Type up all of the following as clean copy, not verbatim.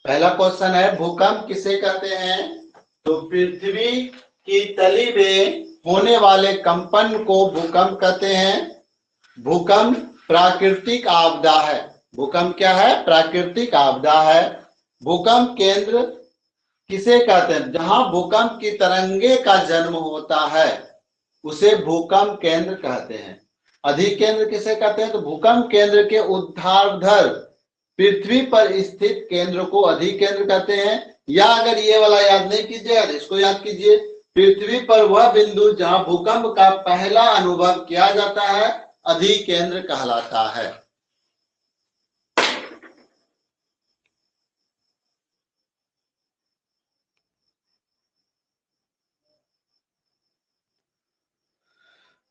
पहला क्वेश्चन है भूकंप किसे कहते हैं? तो पृथ्वी की तली में होने वाले कंपन को भूकंप कहते हैं। भूकंप प्राकृतिक आपदा है। भूकंप क्या है? प्राकृतिक आपदा है। भूकंप केंद्र किसे कहते हैं? जहां भूकंप की तरंगे का जन्म होता है उसे भूकंप केंद्र कहते हैं। अधिकेंद्र किसे कहते हैं? तो भूकंप केंद्र के ऊर्ध्वाधर पृथ्वी पर स्थित केंद्र को अधिकेंद्र कहते हैं। या अगर ये वाला याद नहीं कीजिएगा इसको याद कीजिए, पृथ्वी पर वह बिंदु जहां भूकंप का पहला अनुभव किया जाता है अधिकेंद्र कहलाता है।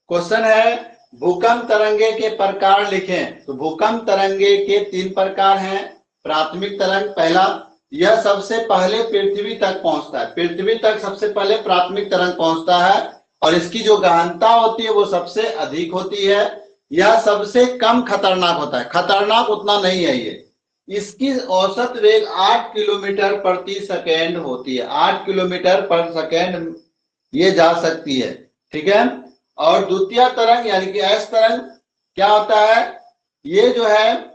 क्वेश्चन है भूकंप तरंगे के प्रकार लिखें। तो भूकंप तरंगे के 3 प्रकार हैं। प्राथमिक तरंग पहला, यह सबसे पहले पृथ्वी तक पहुंचता है। पृथ्वी तक सबसे पहले प्राथमिक तरंग पहुंचता है और इसकी जो गहनता होती है वो सबसे अधिक होती है। यह सबसे कम खतरनाक होता है। खतरनाक उतना नहीं है ये। इसकी औसत वेग 8 किलोमीटर प्रति सेकेंड होती है। 8 किलोमीटर पर सेकेंड ये जा सकती है। ठीक है। और द्वितीय तरंग यानी कि एस तरंग क्या होता है? ये जो है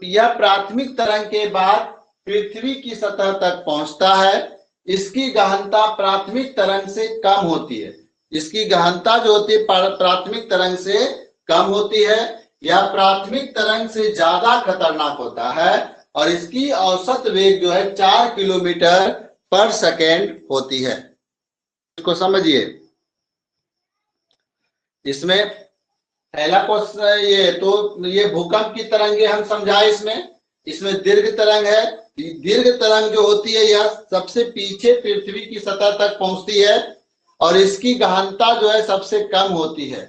यह प्राथमिक तरंग के बाद पृथ्वी की सतह तक पहुंचता है। इसकी गहनता प्राथमिक तरंग से कम होती है। इसकी गहनता जो होती है प्राथमिक तरंग से कम होती है। यह प्राथमिक तरंग से ज्यादा खतरनाक होता है और इसकी औसत वेग जो है 4 किलोमीटर पर सेकेंड होती है। इसको समझिए। इसमें पहला क्वेश्चन ये भूकंप की तरंगे हम समझाए। इसमें दीर्घ तरंग है। दीर्घ तरंग जो होती है यह सबसे पीछे पृथ्वी की सतह तक पहुंचती है और इसकी गहनता जो है सबसे कम होती है।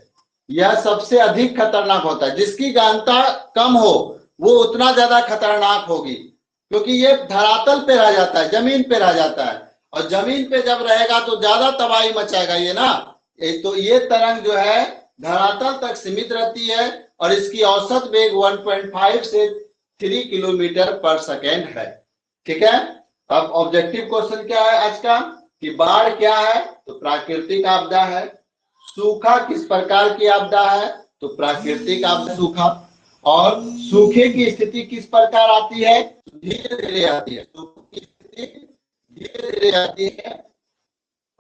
यह सबसे अधिक खतरनाक होता है। जिसकी गहनता कम हो वो उतना ज्यादा खतरनाक होगी, क्योंकि ये धरातल पे रह जाता है, जमीन पे रह जाता है और जमीन पे जब रहेगा तो ज्यादा तबाही मचाएगा ये ना। तो ये तरंग जो है धरातल तक सीमित रहती है और इसकी औसत वेग 1.5 से 3 किलोमीटर पर सेकेंड है। ठीक है। अब ऑब्जेक्टिव क्वेश्चन क्या है आज का कि बाढ़ क्या है? तो प्राकृतिक आपदा है। सूखा किस प्रकार की आपदा है? तो प्राकृतिक आपदा सूखा। और सूखे की स्थिति किस प्रकार आती है? धीरे धीरे आती है। सूखे की स्थिति धीरे धीरे आती है।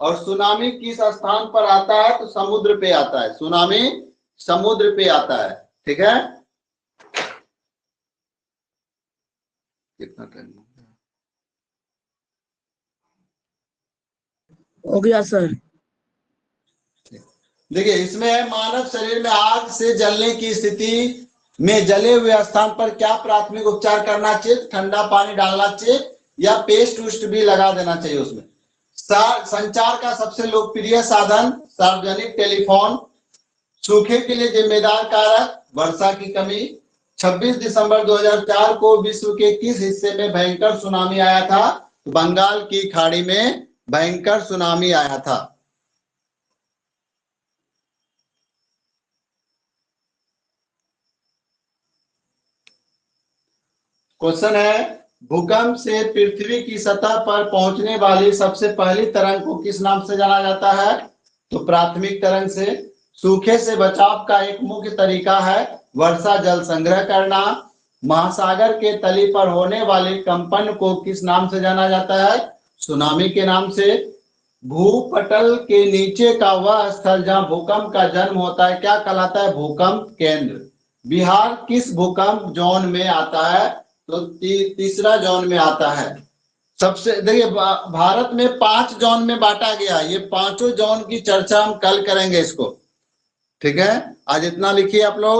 और सुनामी किस स्थान पर आता है? तो समुद्र पे आता है। सुनामी समुद्र पे आता है। ठीक है। कितना टाइम हो गया सर? देखिए इसमें है मानव शरीर में आग से जलने की स्थिति में जले हुए स्थान पर क्या प्राथमिक उपचार करना चाहिए? ठंडा पानी डालना चाहिए या पेस्ट उस्ट भी लगा देना चाहिए उसमें। संचार का सबसे लोकप्रिय साधन सार्वजनिक टेलीफोन। सूखे के लिए जिम्मेदार कारक वर्षा की कमी। 26 दिसंबर 2004 को विश्व के किस हिस्से में भयंकर सुनामी आया था? बंगाल की खाड़ी में भयंकर सुनामी आया था। क्वेश्चन है भूकंप से पृथ्वी की सतह पर पहुंचने वाली सबसे पहली तरंग को किस नाम से जाना जाता है? तो प्राथमिक तरंग से। सूखे से बचाव का एक मुख्य तरीका है वर्षा जल संग्रह करना। महासागर के तली पर होने वाले कंपन को किस नाम से जाना जाता है? सुनामी के नाम से। भूपटल के नीचे का वह स्थल जहां भूकंप का जन्म होता है क्या कहलाता है? भूकंप केंद्र। बिहार किस भूकंप जोन में आता है? तो तीसरा जोन में आता है। सबसे देखिए भारत में 5 जोन में बांटा गया। ये 5 जोन की चर्चा हम कल करेंगे इसको। ठीक है। आज इतना लिखिए आप लोग।